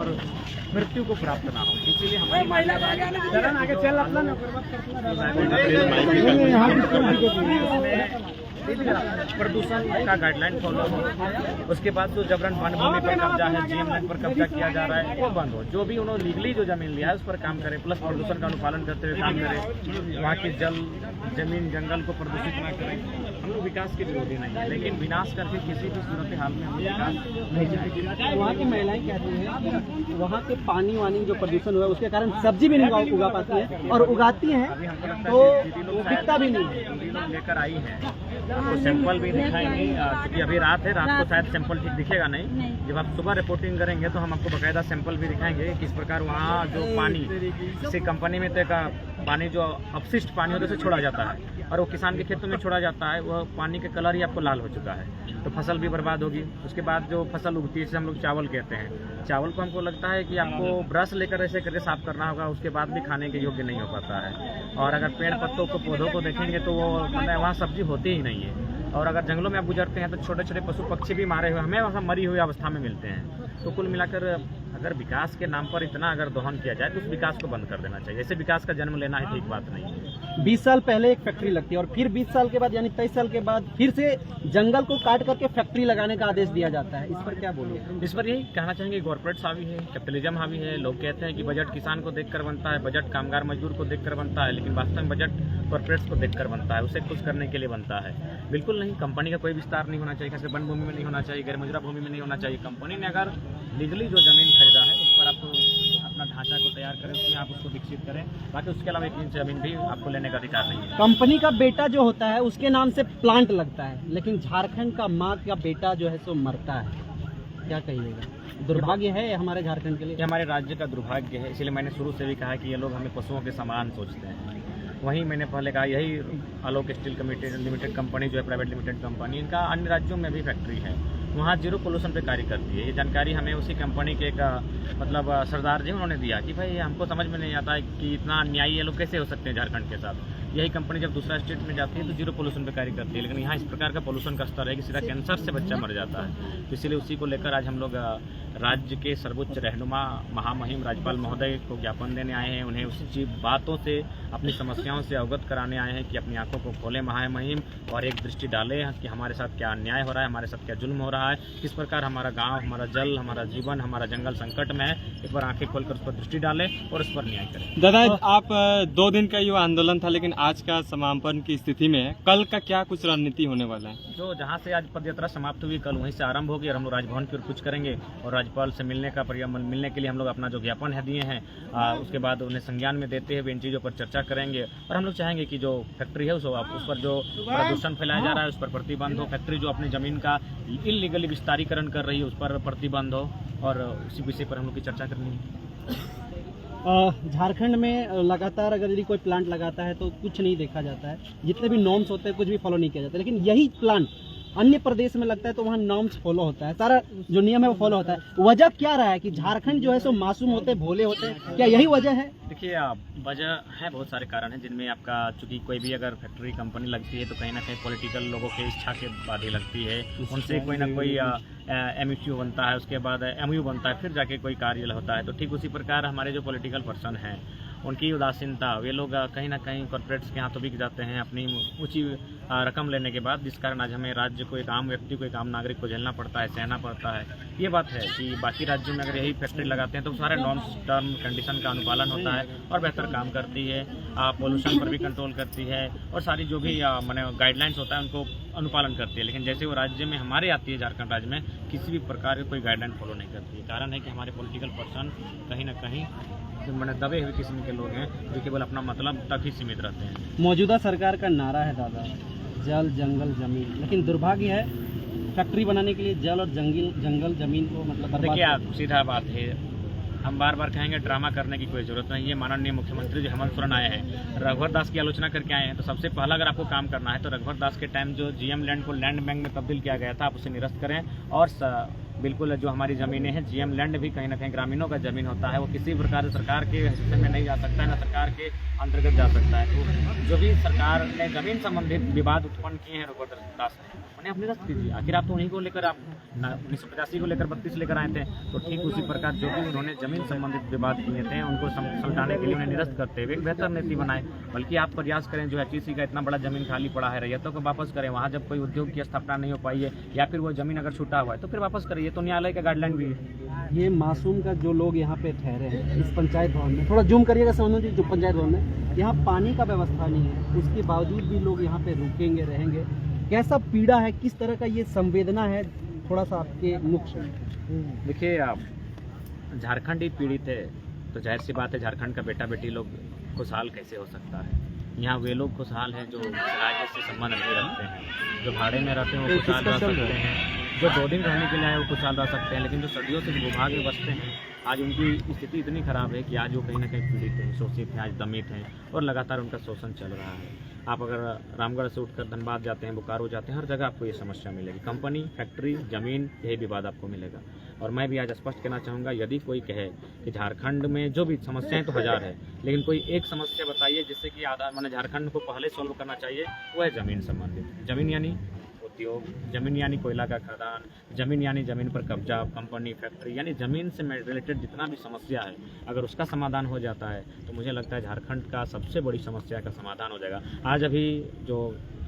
पर मृत्यु को प्राप्त ना हो। इसीलिए हमारी प्रदूषण का गाइडलाइन फॉलो हो, उसके बाद जो जबरन वन भूमि पर कब्जा है, जीएम लैंड पर कब्जा किया जा रहा है वो बंद हो। जो भी उन्होंने लीगली जो जमीन लिया है उस पर काम करें, प्लस प्रदूषण का अनुपालन करते हुए काम करें। वहाँ के जल, जमीन, जंगल को प्रदूषित ना करें। हम लोग विकास की विरोधी नहीं है, लेकिन विनाश करके किसी भी सूरत हाल में हम विकास नहीं चाहेंगे। वहाँ की महिलाएं कहती हैं कि वहाँ के पानी वानी जो प्रदूषण हुआ उसके कारण सब्जी भी नहीं उगा पाती है, और उगाती हैं तो वो बिकता भी नहीं है। लेकर आई है, आपको सैंपल भी दिखाएंगे, क्योंकि अभी रात है, रात को शायद सैंपल ठीक दिखेगा नहीं। जब आप सुबह रिपोर्टिंग करेंगे तो हम आपको बकायदा सैंपल भी दिखाएंगे किस प्रकार वहाँ जो पानी किसी कंपनी में तय का पानी जो अपशिष्ट पानी होता है उसे छोड़ा जाता है और वो किसान के खेतों में छोड़ा जाता है। वह पानी के कलर ही आपको लाल हो चुका है, तो फसल भी बर्बाद होगी। उसके बाद जो फसल उगती है जिसे हम लोग चावल कहते हैं, चावल को हमको लगता है कि आपको ब्रश लेकर ऐसे करके साफ करना होगा, उसके बाद भी खाने के योग्य नहीं हो पाता है। और अगर पेड़ पत्तों को, पौधों को देखेंगे तो वो मतलब वहाँ सब्जी होती ही नहीं है। और अगर जंगलों में आप गुजरते हैं तो छोटे छोटे पशु पक्षी भी मारे हुए हमें वहाँ मरी हुई अवस्था में मिलते हैं। तो कुल मिलाकर अगर विकास के नाम पर इतना अगर दोहन किया जाए तो उस विकास को बंद कर देना चाहिए। ऐसे विकास का जन्म लेना ही ठीक बात नहीं है। 20 साल पहले एक फैक्ट्री लगती है और फिर 20 साल के बाद यानी 23 साल के बाद फिर से जंगल को काट करके फैक्ट्री लगाने का आदेश दिया जाता है। इस पर क्या बोलोगे? इस पर यही कहना चाहेंगे, कॉर्पोरेट्स हावी है, कैपिटलिज्म हावी है। लोग कहते हैं कि बजट किसान को देखकर बनता है, बजट कामगार मजदूर को देखकर बनता है, लेकिन वास्तव में बजट कॉर्पोरेट्स को देखकर बनता है, उसे खुश करने के लिए बनता है। बिल्कुल नहीं, कंपनी का कोई विस्तार नहीं होना चाहिए, खासकर वन भूमि में नहीं होना चाहिए, गैर मुजरा भूमि में नहीं होना चाहिए। कंपनी ने अगर लीगली जो जमीन खरीदा है उस पर आपको अपना ढांचा को तैयार करें, उसमें आप उसको विकसित करें। बाकी उसके अलावा 1 इंच जमीन भी आपको लेने का अधिकार नहीं है। कंपनी का बेटा जो होता है उसके नाम से प्लांट लगता है, लेकिन झारखंड का माँ का बेटा जो है सो मरता है। क्या कहिएगा? दुर्भाग्य है हमारे झारखंड के लिए, ये हमारे राज्य का दुर्भाग्य है। इसलिए मैंने शुरू से भी कहा कि ये लोग हमें पशुओं के समान सोचते हैं। वहीं मैंने पहले कहा, यही आलोक स्टील लिमिटेड कंपनी जो है प्राइवेट लिमिटेड कंपनी, इनका अन्य राज्यों में भी फैक्ट्री है, वहाँ जीरो पोल्यूशन पे कार्य करती है। ये जानकारी हमें उसी कंपनी के एक मतलब सरदार जी उन्होंने दिया कि भाई हमको समझ में नहीं आता है कि इतना अन्याय ये लोग कैसे हो सकते हैं झारखंड के साथ। यही कंपनी जब दूसरा स्टेट में जाती है तो जीरो पोल्यूशन पे कार्य करती है, लेकिन यहाँ इस प्रकार का पोल्यूशन का स्तर है कि सीधा कैंसर से बच्चा मर जाता है। तो इसीलिए उसी को लेकर आज हम लोग राज्य के सर्वोच्च रहनुमा महामहिम राज्यपाल महोदय को ज्ञापन देने आए हैं। उन्हें उसी बातों से, अपनी समस्याओं से अवगत कराने आए हैं कि अपनी आंखों को खोलें महामहिम और एक दृष्टि डालें कि हमारे साथ क्या अन्याय हो रहा है, हमारे साथ क्या जुल्म हो रहा है, किस प्रकार हमारा गांव, हमारा जल, हमारा जीवन, हमारा जंगल संकट में है। एक बार आंखें खोलकर उस पर दृष्टि डालें और उस पर न्याय करें। दादा, आप 2 दिन का युवा आंदोलन था, लेकिन आज का समापन की स्थिति में कल का क्या कुछ रणनीति होने वाला है? जो जहाँ से आज पदयात्रा समाप्त हुई कल वहीं से आरंभ होगी और हम लोग राजभवन की ओर कुछ करेंगे और राज्यपाल से मिलने के लिए हम लोग अपना जो ज्ञापन है दिए हैं उसके बाद उन्हें संज्ञान में देते हुए इन चीज़ों पर चर्चा करेंगे। और हम लोग चाहेंगे कि जो फैक्ट्री है उस पर जो प्रदूषण फैलाया जा रहा है उस पर प्रतिबंध हो। फैक्ट्री जो अपनी जमीन का इलीगली विस्तारीकरण कर रही है उस पर प्रतिबंध हो, और उसी विषय पर हम लोग की चर्चा करनी है। झारखंड में लगातार अगर यदि कोई प्लांट लगाता है तो कुछ नहीं देखा जाता है, जितने भी नॉर्म्स होते हैं कुछ भी फॉलो नहीं किया जाता, लेकिन यही प्लांट अन्य प्रदेश में लगता है तो वहाँ नॉर्म्स फॉलो होता है, सारा जो नियम है वो फॉलो होता है। वजह क्या रहा है कि झारखंड जो है सो मासूम होते हैं, भोले होते हैं? क्या यही वजह है? देखिए, वजह है, बहुत सारे कारण हैं जिनमें आपका, चूंकि कोई भी अगर फैक्ट्री कंपनी लगती है तो कहीं ना कहीं पॉलिटिकल लोगों के इच्छा के बाद ही लगती है। उनसे कोई ना कोई MOU बनता है, उसके बाद MOU बनता है, फिर जाके कोई कार्य होता है। तो ठीक उसी प्रकार हमारे जो पॉलिटिकल पर्सन हैं उनकी उदासीनता, वे लोग कहीं ना कहीं कॉर्पोरेट्स के हाथों बिक जाते हैं अपनी ऊंची रकम लेने के बाद, जिस कारण आज हमें राज्य को, एक आम व्यक्ति को, एक आम नागरिक को झेलना पड़ता है, सहना पड़ता है। ये बात है कि बाकी राज्यों में अगर यही फैक्ट्री लगाते हैं तो सारे नॉर्म्स, टर्म, कंडीशन का अनुपालन होता है और बेहतर काम करती है, पोल्यूशन पर भी कंट्रोल करती है और सारी जो भी माने गाइडलाइंस होता है उनको अनुपालन करती है। लेकिन जैसे वो राज्य में हमारे आती है, झारखंड राज्य में किसी भी प्रकार की कोई गाइडलाइन फॉलो नहीं करती है। कारण है कि हमारे पॉलिटिकल पर्सन कहीं ना कहीं मैंने दबे हुए किस्म के लोग हैं जो केवल अपना मतलब तक ही सीमित रहते हैं। मौजूदा सरकार का नारा है दादा, जल, जंगल, जमीन, लेकिन दुर्भाग्य है फैक्ट्री बनाने के लिए जल और जंगल जमीन को मतलब देखिए, सीधा बात है, हम बार बार कहेंगे ड्रामा करने की कोई जरूरत नहीं है। माननीय मुख्यमंत्री जो हेमंत सोरेन आए हैं, रघुवर दास की आलोचना करके आए हैं, तो सबसे पहला अगर आपको काम करना है तो रघुवर दास के टाइम जो GM लैंड को लैंड बैंक में तब्दील किया गया था आप उसे निरस्त करें और बिल्कुल जो हमारी ज़मीनें हैं, जीएम लैंड भी कहीं ना कहीं ग्रामीणों का ज़मीन होता है, वो किसी प्रकार से सरकार के हिस्से में नहीं जा सकता है, ना सरकार के अंतर्गत जा सकता है। तो जो भी सरकार ने ज़मीन संबंधित विवाद उत्पन्न किए हैं रघुवर दास ने, उन्हें अपनी रस्त दीजिए। आखिर आप तो उन्हीं को लेकर आप 1985 को लेकर 32 लेकर आए थे, तो ठीक उसी प्रकार जो भी उन्होंने ज़मीन संबंधित विवाद किए थे उनको सुलझाने के लिए उन्हें निरस्त करते हुए एक बेहतर नीति बनाए। बल्कि आप प्रयास करें, जो एचईसी का इतना बड़ा ज़मीन खाली पड़ा है, रैयतों को वापस करें। वहाँ जब कोई उद्योग की स्थापना नहीं हो पाई है या फिर वो ज़मीन अगर छूटा हुआ है तो फिर वापस करें। ये तो न्यायालय का गाइडलाइन भी है। ये मासूम का जो लोग यहाँ पे ठहरे हैं इस पंचायत भवन में, थोड़ा जूम करिएगा सोनू जी, जो पंचायत भवन में यहाँ पानी का व्यवस्था नहीं है, उसके बावजूद भी लोग यहाँ पे रुकेंगे रहेंगे। कैसा पीड़ा है, किस तरह का ये संवेदना है, थोड़ा सा आपके मुख से। देखिए, आप झारखंड ही पीड़ित है तो जाहिर सी बात है झारखंड का बेटा बेटी लोग खुशहाल कैसे हो सकता है। यहाँ वे लोग खुशहाल हैं जो राज्य से संबंध नहीं रखते हैं, जो भाड़े में रहते हैं वो खुशहाल रह सकते हैं, जो 2 दिन रहने के लिए आए वो खुशहाल रह सकते हैं। लेकिन जो सदियों से भूभाग में बसते हैं, आज उनकी स्थिति इतनी खराब है कि आज वो कहीं ना कहीं पीड़ित हैं, शोषित हैं, आज दमित हैं और लगातार उनका शोषण चल रहा है। आप अगर रामगढ़ से उठकर धनबाद जाते हैं, बोकारो जाते हैं, हर जगह आपको ये समस्या मिलेगी। कंपनी, फैक्ट्री, ज़मीन, यही विवाद आपको मिलेगा। और मैं भी आज स्पष्ट कहना चाहूँगा, यदि कोई कहे कि झारखंड में जो भी समस्याएं तो हजार है, लेकिन कोई एक समस्या बताइए जिससे कि आधा माने झारखंड को पहले सॉल्व करना चाहिए, वो है ज़मीन संबंधित। ज़मीन यानी उद्योग, ज़मीन यानी कोयला का खदान, ज़मीन यानी ज़मीन पर कब्जा, कंपनी, फैक्ट्री, यानी ज़मीन से रिलेटेड जितना भी समस्या है, अगर उसका समाधान हो जाता है तो मुझे लगता है झारखंड का सबसे बड़ी समस्या का समाधान हो जाएगा। आज अभी जो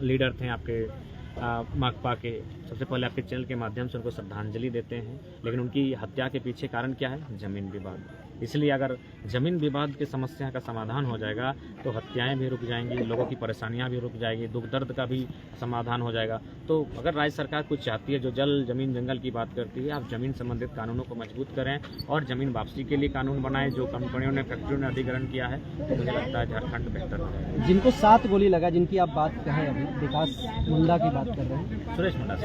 लीडर थे आपके माकपा के, सबसे पहले आपके चैनल के माध्यम से उनको श्रद्धांजलि देते हैं, लेकिन उनकी हत्या के पीछे कारण क्या है? ज़मीन विवाद। इसलिए अगर ज़मीन विवाद की समस्या का समाधान हो जाएगा तो हत्याएं भी रुक जाएंगी, लोगों की परेशानियां भी रुक जाएगी, दुख दर्द का भी समाधान हो जाएगा। तो अगर राज्य सरकार कुछ चाहती है, जो जल ज़मीन जंगल की बात करती है, आप ज़मीन संबंधित कानूनों को मजबूत करें और ज़मीन वापसी के लिए कानून बनाएं। जो कंपनियों ने, फैक्ट्रियों ने अधिग्रहण किया है, तो मुझे लगता है झारखंड बेहतर हो जाएगा। जिनको 7 गोली लगा, जिनकी आप बात कहें, अभी विकास मुंडा की बात कर रहे हैं, सुरेश मुंडा,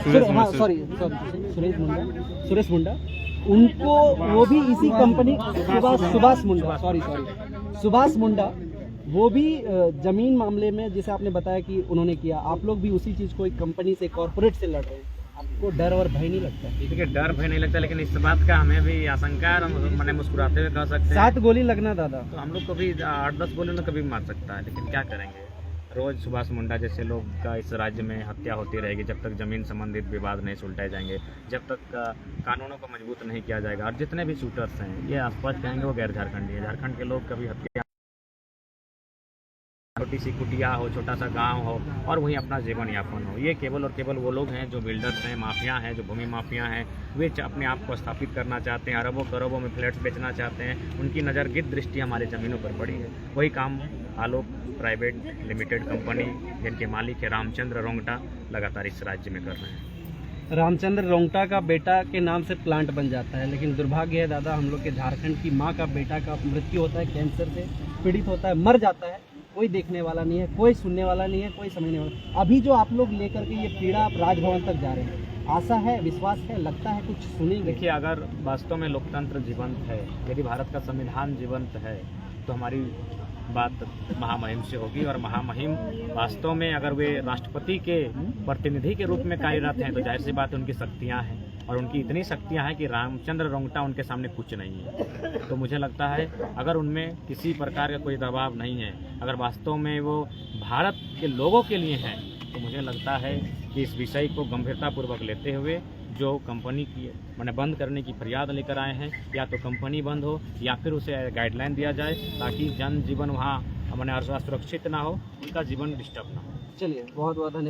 सुरेश मुंडा, उनको वो भी इसी कंपनी, सुभाष मुंडा, वो भी जमीन मामले में, जैसे आपने बताया कि उन्होंने किया, आप लोग भी उसी चीज को एक कंपनी से, कॉर्पोरेट से लड़ रहे हैं। आपको डर और भय नहीं लगता? देखिए, डर भय नहीं लगता, लेकिन इस बात का हमें भी आशंका है, मैंने मुस्कुराते हुए कह सकते हैं 7 गोली लगना दादा, तो हम लोग को भी 8-10 गोली में कभी मार सकता है, लेकिन क्या करेंगे। रोज सुभाष मुंडा जैसे लोग का इस राज्य में हत्या होती रहेगी जब तक ज़मीन संबंधित विवाद नहीं सुलझाए जाएंगे, जब तक कानूनों को मजबूत नहीं किया जाएगा। और जितने भी शूटर्स हैं, ये आसपास कहेंगे वो गैर झारखंडी है। झारखंड के लोग कभी हत्या, छोटी सी कुटिया हो, छोटा सा गांव हो और वहीं अपना जीवन यापन हो, ये केवल और केवल वो लोग हैं जो बिल्डर्स हैं, माफिया हैं, जो भूमि माफिया हैं। वे अपने आप को स्थापित करना चाहते हैं, अरबों करोड़ों में फ्लैट्स बेचना चाहते हैं। उनकी नज़र गिद्ध दृष्टि हमारे ज़मीनों पर पड़ी है। वही काम आलोक प्राइवेट लिमिटेड कंपनी, जिनके मालिक है रामचंद्र रोंगटा, लगातार इस राज्य में कर रहे हैं। रामचंद्र रोंगटा का बेटा के नाम से प्लांट बन जाता है, लेकिन दुर्भाग्य है दादा, हम लोग के झारखंड की माँ का बेटा का मृत्यु होता है, कैंसर से पीड़ित होता है, मर जाता है, कोई देखने वाला नहीं है, कोई सुनने वाला नहीं है, कोई समझने वाला। अभी जो आप लोग लेकर के ये पीड़ा आप राजभवन तक जा रहे हैं, आशा है, विश्वास है, लगता है कुछ सुनेंगे? देखिए, अगर वास्तव में लोकतंत्र जीवंत है, यदि भारत का संविधान जीवंत है, तो हमारी बात महामहिम से होगी। और महामहिम वास्तव में अगर वे राष्ट्रपति के प्रतिनिधि के रूप में कार्यरत हैं, तो जाहिर सी बात है उनकी शक्तियाँ हैं, और उनकी इतनी शक्तियाँ हैं कि रामचंद्र रोंगटा उनके सामने कुछ नहीं है। तो मुझे लगता है अगर उनमें किसी प्रकार का कोई दबाव नहीं है, अगर वास्तव में वो भारत के लोगों के लिए हैं, तो मुझे लगता है कि इस विषय को गंभीरतापूर्वक लेते हुए जो कंपनी की मैंने बंद करने की फरियाद लेकर आए हैं, या तो कंपनी बंद हो या फिर उसे गाइडलाइन दिया जाए, ताकि जनजीवन वहाँ मैंने असुरक्षित ना हो, उनका जीवन डिस्टर्ब ना हो। चलिए, बहुत बहुत धन्यवाद।